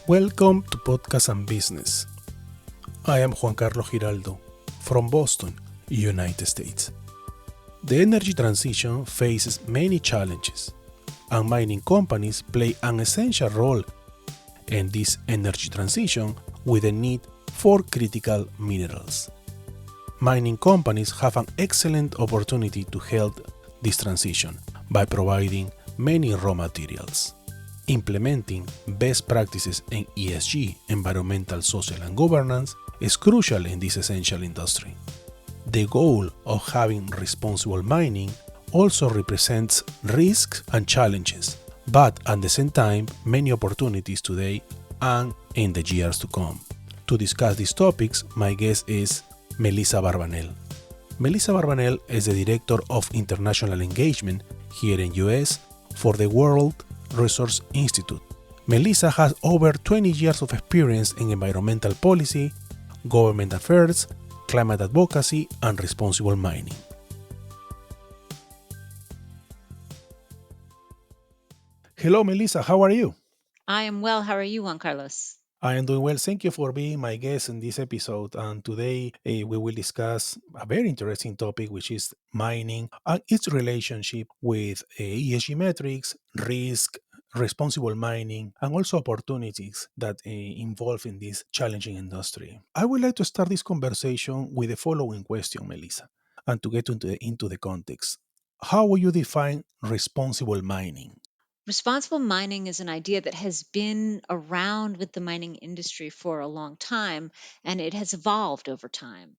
Welcome to Podcast and Business. I am Juan Carlos Giraldo from Boston, United States. The energy transition faces many challenges, and mining companies play an essential role in this energy transition with the need for critical minerals. Mining companies have an excellent opportunity to help this transition by providing many raw materials. Implementing best practices in ESG, environmental, social, and governance, is crucial in this essential industry. The goal of having responsible mining also represents risks and challenges, but at the same time, many opportunities today and in the years to come. To discuss these topics, my guest is Melissa Barbanell. Melissa Barbanell is the Director of International Engagement here in US for the World Resource Institute. Melissa has over 20 years of experience in environmental policy, government affairs, climate advocacy, and responsible mining. Hello, Melissa. How are you? I am well. How are you, Juan Carlos? I am doing well. Thank you for being my guest in this episode. And today we will discuss a very interesting topic, which is mining and its relationship with ESG metrics, risk, responsible mining, and also opportunities that involve in this challenging industry. I would like to start this conversation with the following question, Melissa, and to get into the context. How will you define responsible mining? Responsible mining is an idea that has been around with the mining industry for a long time, and it has evolved over time.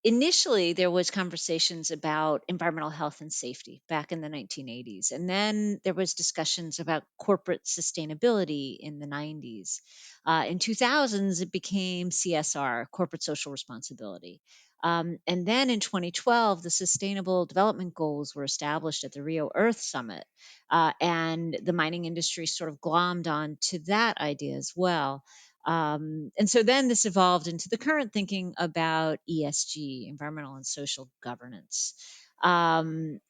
Initially, there was conversations about environmental health and safety back in the 1980s, and then there was discussions about corporate sustainability in the 90s. In 2000s, it became CSR, corporate social responsibility. And then in 2012, the Sustainable Development Goals were established at the Rio Earth Summit, and the mining industry sort of glommed on to that idea as well. And so then this evolved into the current thinking about ESG, environmental and social governance. Um,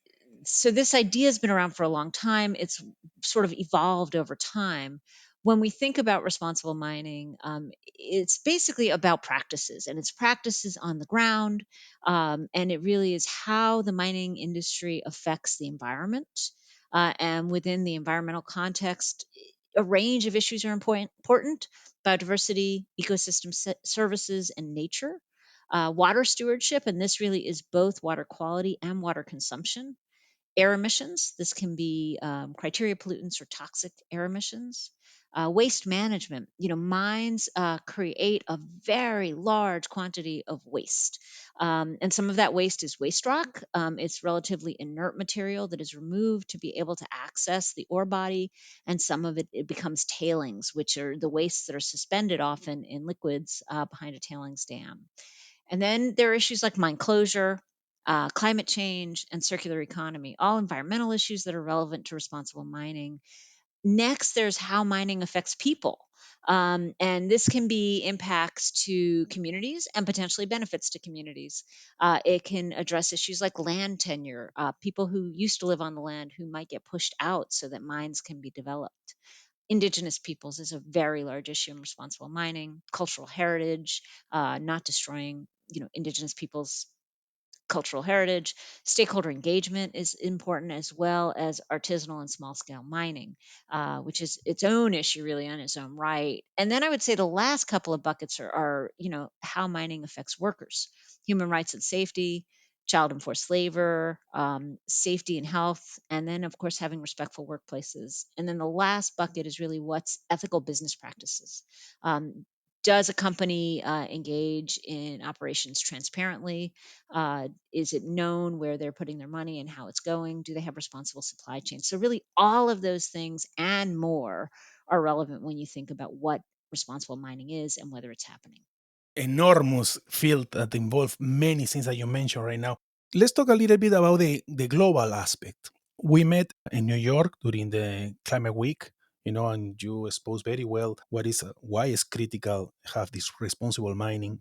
so this idea has been around for a long time. It's sort of evolved over time. When we think about responsible mining, it's basically about practices, and it's practices on the ground, and it really is how the mining industry affects the environment. And within the environmental context, a range of issues are important: biodiversity, ecosystem services, and nature. Water stewardship, and this really is both water quality and water consumption. Air emissions, this can be criteria pollutants or toxic air emissions. Waste management, mines create a very large quantity of waste. And some of that waste is waste rock. It's relatively inert material that is removed to be able to access the ore body. And some of it becomes tailings, which are the wastes that are suspended often in liquids behind a tailings dam. And then there are issues like mine closure, climate change, and circular economy, all environmental issues that are relevant to responsible mining. Next, there's how mining affects people. And this can be impacts to communities and potentially benefits to communities. It can address issues like land tenure, people who used to live on the land who might get pushed out so that mines can be developed. Indigenous peoples is a very large issue in responsible mining. Cultural heritage, not destroying, indigenous peoples' cultural heritage. Stakeholder engagement is important, as well as artisanal and small scale mining, which is its own issue really on its own right. And then I would say the last couple of buckets are how mining affects workers, human rights and safety, child and forced labor, safety and health, and then of course having respectful workplaces. And then the last bucket is really what's ethical business practices. Does a company engage in operations transparently? Is it known where they're putting their money and how it's going? Do they have responsible supply chains? So, really, all of those things and more are relevant when you think about what responsible mining is and whether it's happening. Enormous field that involve many things that you mentioned right now. Let's talk a little bit about the global aspect. We met in New York during the climate week, and you exposed very well why it's critical have this responsible mining.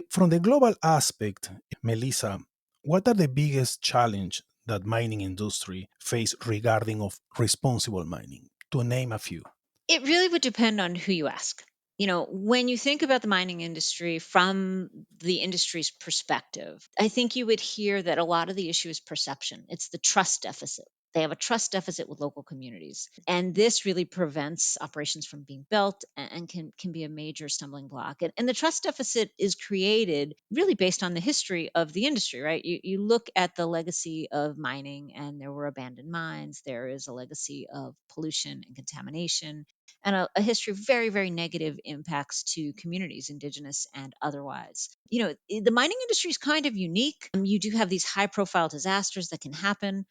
From the global aspect, Melissa, what are the biggest challenge that mining industry face regarding of responsible mining? To name a few. It really would depend on who you ask. When you think about the mining industry from the industry's perspective, I think you would hear that a lot of the issue is perception. It's the trust deficit. They have a trust deficit with local communities. And this really prevents operations from being built and can be a major stumbling block. And the trust deficit is created really based on the history of the industry, right? You look at the legacy of mining, and there were abandoned mines. There is a legacy of pollution and contamination, and a history of very, very negative impacts to communities, indigenous and otherwise. The mining industry is kind of unique. You do have these high profile disasters that can happen.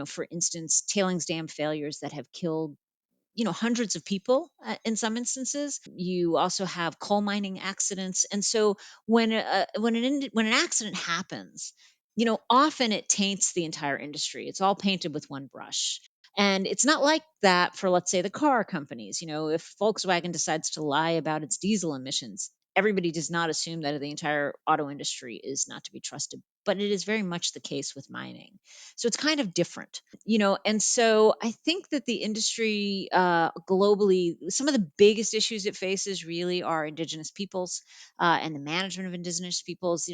For instance, tailings dam failures that have killed hundreds of people in some instances. You also have coal mining accidents, and so when an accident happens, often it taints the entire industry. It's all painted with one brush. And it's not like that for, let's say, the car companies. If Volkswagen decides to lie about its diesel emissions, everybody does not assume that the entire auto industry is not to be trusted. But it is very much the case with mining. So it's kind of different. And so I think that the industry globally, some of the biggest issues it faces really are indigenous peoples and the management of indigenous peoples.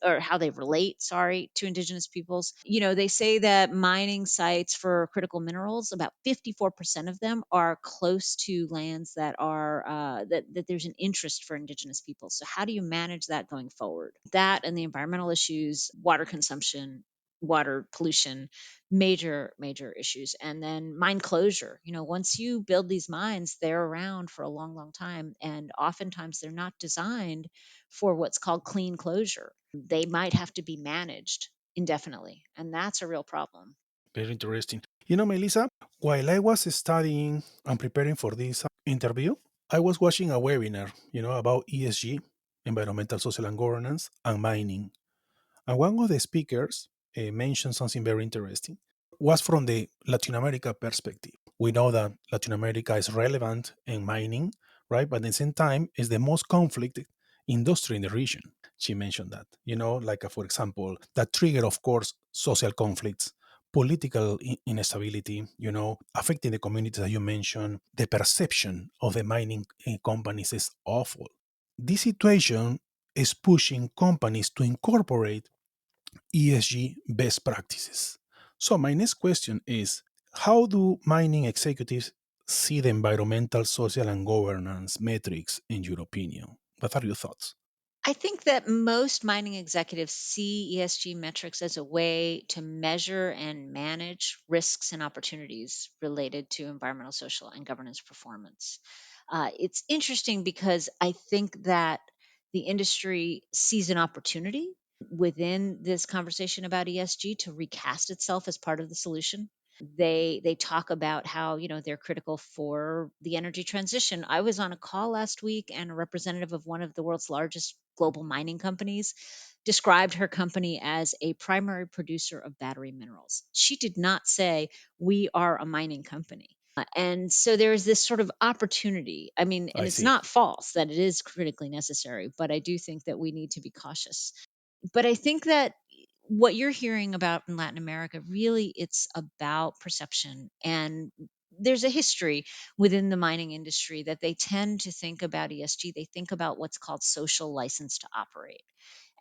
Or how they relate, sorry, to indigenous peoples. They say that mining sites for critical minerals, about 54% of them are close to lands that are that there's an interest for indigenous peoples. So how do you manage that going forward? That and the environmental issues, water consumption, water pollution, major issues. And then mine closure. Once you build these mines, they're around for a long, long time, and oftentimes they're not designed for what's called clean closure. They might have to be managed indefinitely, and that's a real problem. Very interesting. You know, Melissa, while I was studying and preparing for this interview, I was watching a webinar, about ESG, environmental, social, and governance, and mining. And one of the speakers mentioned something very interesting. Was from the Latin America perspective. We know that Latin America is relevant in mining, right? But at the same time, is the most conflicted industry in the region. She mentioned that, like for example, that trigger, of course, social conflicts, political instability, affecting the communities that you mentioned. The perception of the mining companies is awful. This situation is pushing companies to incorporate ESG best practices. So, my next question is, how do mining executives see the environmental, social, and governance metrics in your opinion? What are your thoughts? I think that most mining executives see ESG metrics as a way to measure and manage risks and opportunities related to environmental, social, and governance performance. It's interesting because I think that the industry sees an opportunity within this conversation about ESG to recast itself as part of the solution. They talk about how they're critical for the energy transition. I was on a call last week, and a representative of one of the world's largest global mining companies described her company as a primary producer of battery minerals. She did not say we are a mining company. And so there is this sort of opportunity. I mean, and I it's see. not false that it is critically necessary, but I do think that we need to be cautious. But I think that what you're hearing about in Latin America, really, it's about perception. And there's a history within the mining industry that they tend to think about ESG. They think about what's called social license to operate.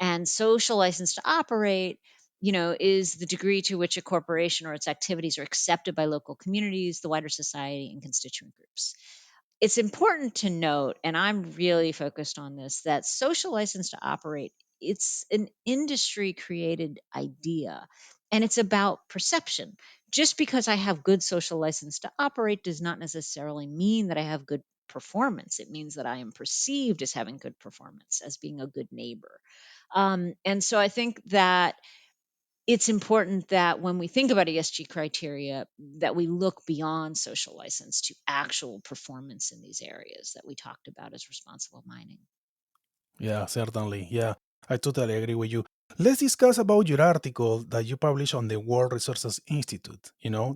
And social license to operate, is the degree to which a corporation or its activities are accepted by local communities, the wider society, and constituent groups. It's important to note, and I'm really focused on this, that social license to operate, it's an industry created idea, and it's about perception. Just because I have good social license to operate does not necessarily mean that I have good performance. It means that I am perceived as having good performance, as being a good neighbor. And so I think that it's important that when we think about ESG criteria, that we look beyond social license to actual performance in these areas that we talked about as responsible mining. Yeah, certainly. Yeah, I totally agree with you. Let's discuss about your article that you published on the World Resources Institute,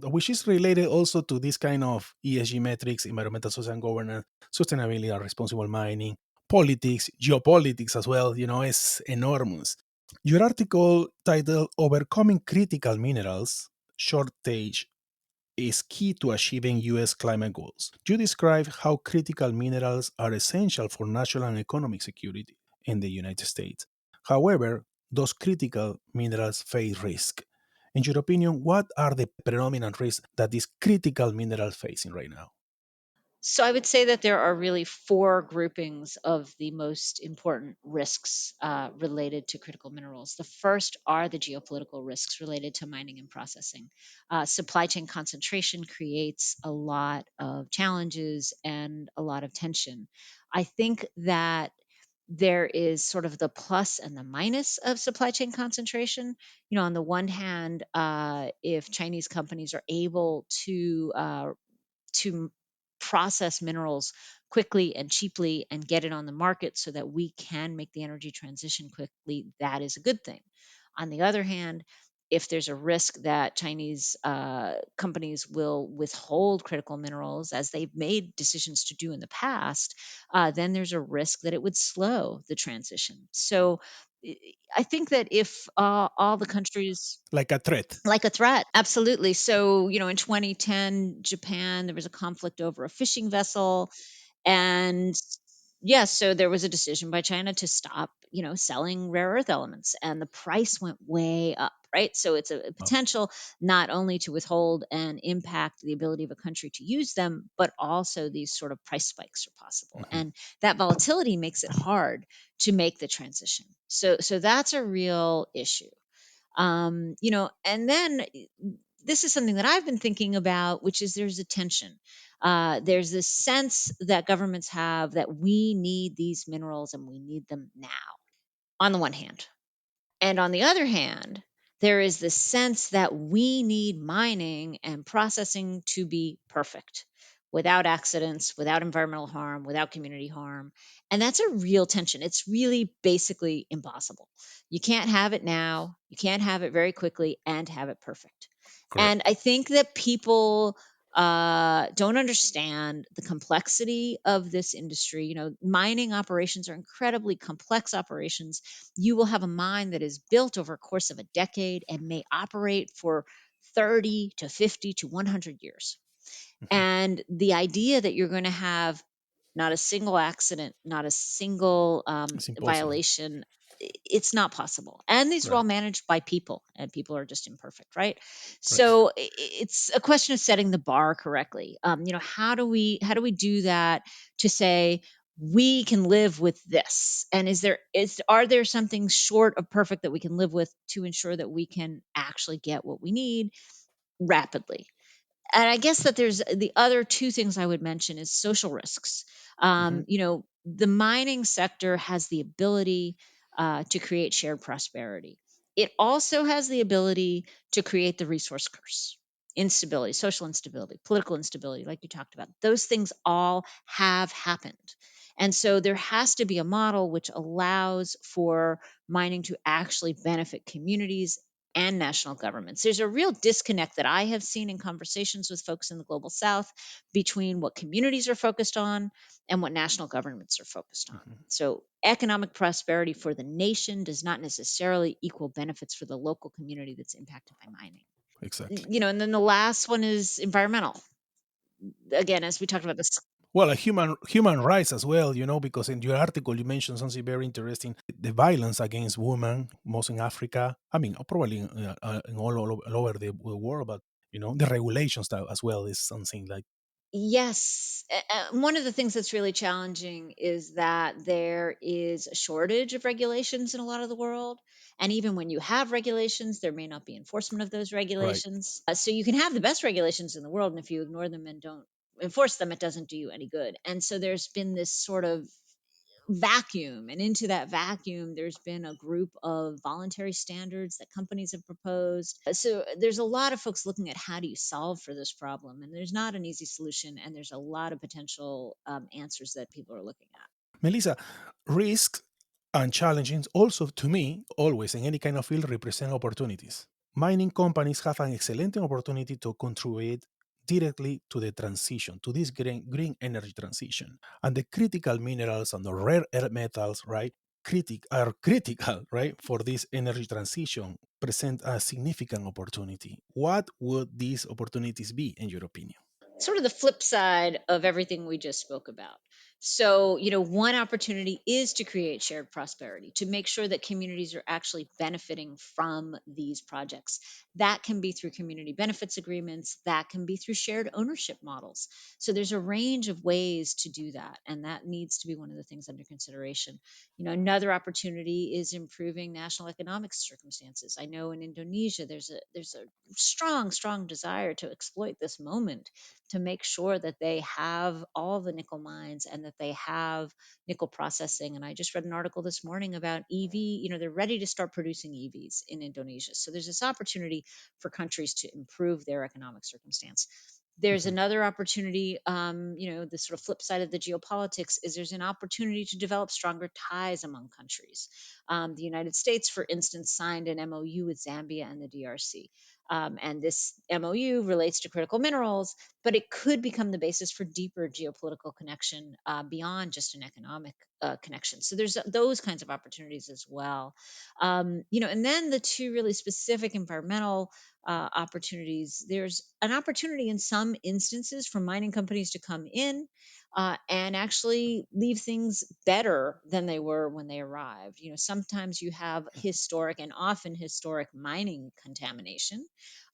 which is related also to this kind of ESG metrics, environmental, social, and governance, sustainability, and responsible mining, politics, geopolitics as well, is enormous. Your article titled Overcoming Critical Minerals Shortage is key to achieving US climate goals. You describe how critical minerals are essential for national and economic security in the United States. However, those critical minerals face risk. In your opinion, what are the predominant risks that these critical minerals facing right now? So I would say that there are really four groupings of the most important risks related to critical minerals. The first are the geopolitical risks related to mining and processing. Supply chain concentration creates a lot of challenges and a lot of tension. I think that there is sort of the plus and the minus of supply chain concentration. On the one hand, if Chinese companies are able to process minerals quickly and cheaply and get it on the market so that we can make the energy transition quickly, that is a good thing. On the other hand, if there's a risk that Chinese companies will withhold critical minerals, as they've made decisions to do in the past, then there's a risk that it would slow the transition. So I I think that if all the countries Like a threat. like a threat, absolutely. So, in 2010, Japan, there was a conflict over a fishing vessel. And yes, so there was a decision by China to stop, selling rare earth elements, and the price went way up, right? So it's a Oh, potential not only to withhold and impact the ability of a country to use them, but also these sort of price spikes are possible. mhm, And that volatility makes it hard to make the transition. So that's a real issue. And then this is something that I've been thinking about, which is there's a tension. There's this sense that governments have that we need these minerals and we need them now, on the one hand. And on the other hand, there is this sense that we need mining and processing to be perfect, without accidents, without environmental harm, without community harm. And that's a real tension. It's really basically impossible. You can't have it now, you can't have it very quickly and have it perfect. And correct. I think that people don't understand the complexity of this industry. Mining operations are incredibly complex operations. You will have a mine that is built over a course of a decade and may operate for 30 to 50 to 100 years. Mhm. And the idea that you're going to have not a single accident, not a single It's impossible. violation, it's not possible. And these are all Right, managed by people, and people are just imperfect, right? right. So it's a question of setting the bar correctly. How do we do that to say we can live with this? And are there something short of perfect that we can live with to ensure that we can actually get what we need rapidly? And I guess that there's the other two things I would mention is social risks. Mhm. The mining sector has the ability to create shared prosperity. It also has the ability to create the resource curse, instability, social instability, political instability, like you talked about. Those things all have happened. And so there has to be a model which allows for mining to actually benefit communities and national governments. There's a real disconnect that I have seen in conversations with folks in the global south between what communities are focused on and what national governments are focused on. Mhm. So, economic prosperity for the nation does not necessarily equal benefits for the local community that's impacted by mining. Exactly. And then the last one is environmental. Again, as we talked about this. Well, a human rights as well, because in your article you mentioned something very interesting: the violence against women, most in Africa. I mean, probably in all over the world, but the regulations that as well is something like Yes. One of the things that's really challenging is that there is a shortage of regulations in a lot of the world. And even when you have regulations, there may not be enforcement of those right. regulations. So you can have the best regulations in the world, and if you ignore them and don't enforce them, it doesn't do you any good. And so there's been this sort of vacuum, and into that vacuum there's been a group of voluntary standards that companies have proposed. So there's a lot of folks looking at how do you solve for this problem, and there's not an easy solution, and there's a lot of potential answers that people are looking at. Melissa, risks and challenges also, to me, always in any kind of field, represent opportunities. Mining companies have an excellent opportunity to contribute directly to the transition, to this green energy transition. And the critical minerals and the rare earth metals, right? are critical, right, for this energy transition present a significant opportunity. What would these opportunities be, in your opinion? Sort of the flip side of everything we just spoke about. So, one opportunity is to create shared prosperity, to make sure that communities are actually benefiting from these projects. That can be through community benefits agreements, that can be through shared ownership models. So, there's a range of ways to do that, and that needs to be one of the things under consideration. Another opportunity is improving national economic circumstances. I know in Indonesia there's a strong desire to exploit this moment to make sure that they have all the nickel mines and that they have nickel processing. And I just read an article this morning about EV. They're ready to start producing EVs in Indonesia. So there's this opportunity for countries to improve their economic circumstance. There's Mhm. another opportunity, the sort of flip side of the geopolitics is there's an opportunity to develop stronger ties among countries. The United States, for instance, signed an MOU with Zambia and the DRC. And this MOU relates to critical minerals, but it could become the basis for deeper geopolitical connection beyond just an economic connection. So there's those kinds of opportunities as well. And then the two really specific environmental opportunities. There's an opportunity in some instances for mining companies to come in and actually leave things better than they were when they arrived. Sometimes you have historic and often historic mining contamination.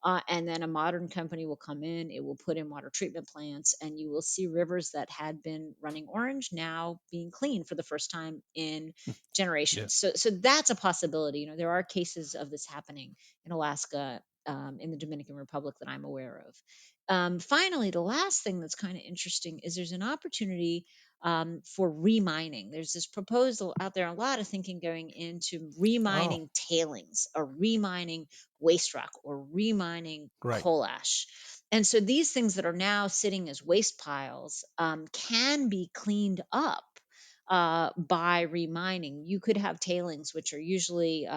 And then a modern company will come in, it will put in water treatment plants, and you will see rivers that had been running orange now being clean for the first time in Yeah. generations. So that's a possibility. There are cases of this happening in Alaska, in the Dominican Republic that I'm aware of. Finally, the last thing that's kind of interesting is there's an opportunity for remining. There's this proposal out there, a lot of thinking going into Oh, remining tailings or remining waste rock or remining right. coal ash. And so these things that are now sitting as waste piles can be cleaned up by remining. You could have tailings, which are usually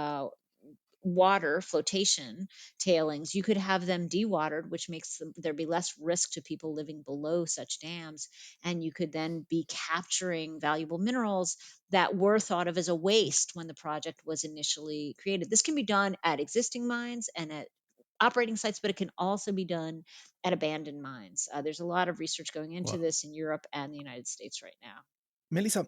water flotation tailings. You could have them dewatered, which makes there be less risk to people living below such dams, and you could then be capturing valuable minerals that were thought of as a waste when the project was initially created. This can be done at existing mines and at operating sites, but it can also be done at abandoned mines. There's a lot of research going into Wow. this in Europe and the United States right now. Melissa,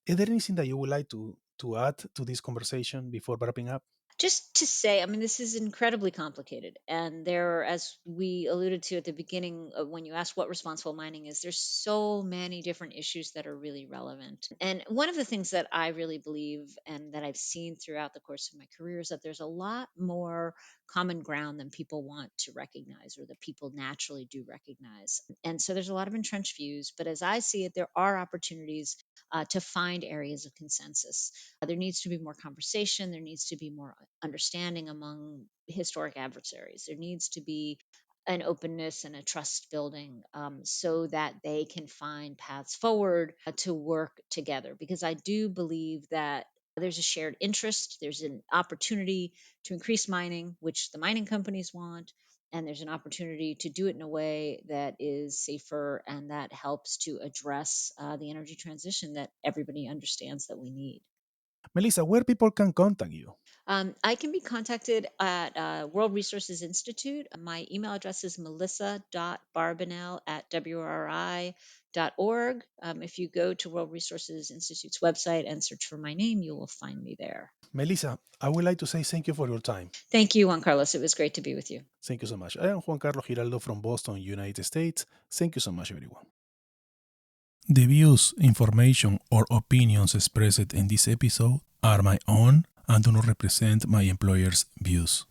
is there anything that you would like to add to this conversation before wrapping up? Just to say, I mean, this is incredibly complicated. And there, as we alluded to at the beginning, when you asked what responsible mining is, there's so many different issues that are really relevant. And one of the things that I really believe and that I've seen throughout the course of my career is that there's a lot more common ground than people want to recognize or that people naturally do recognize. And so there's a lot of entrenched views. But as I see it, there are opportunities to find areas of consensus. There needs to be more conversation. There needs to be more understanding among historic adversaries. There needs to be an openness and a trust building so that they can find paths forward to work together. Because I do believe that there's a shared interest, there's an opportunity to increase mining, which the mining companies want. And there's an opportunity to do it in a way that is safer and that helps to address the energy transition that everybody understands that we need. Melissa, where people can contact you? I can be contacted at World Resources Institute. My email address is melissa.barbanell@wri.org. If you go to World Resources Institute's website and search for my name, you will find me there. Melissa, I would like to say thank you for your time. Thank you, Juan Carlos. It was great to be with you. Thank you so much. I am Juan Carlos Giraldo from Boston, United States. Thank you so much, everyone. The views, information, or opinions expressed in this episode are my own and do not represent my employer's views.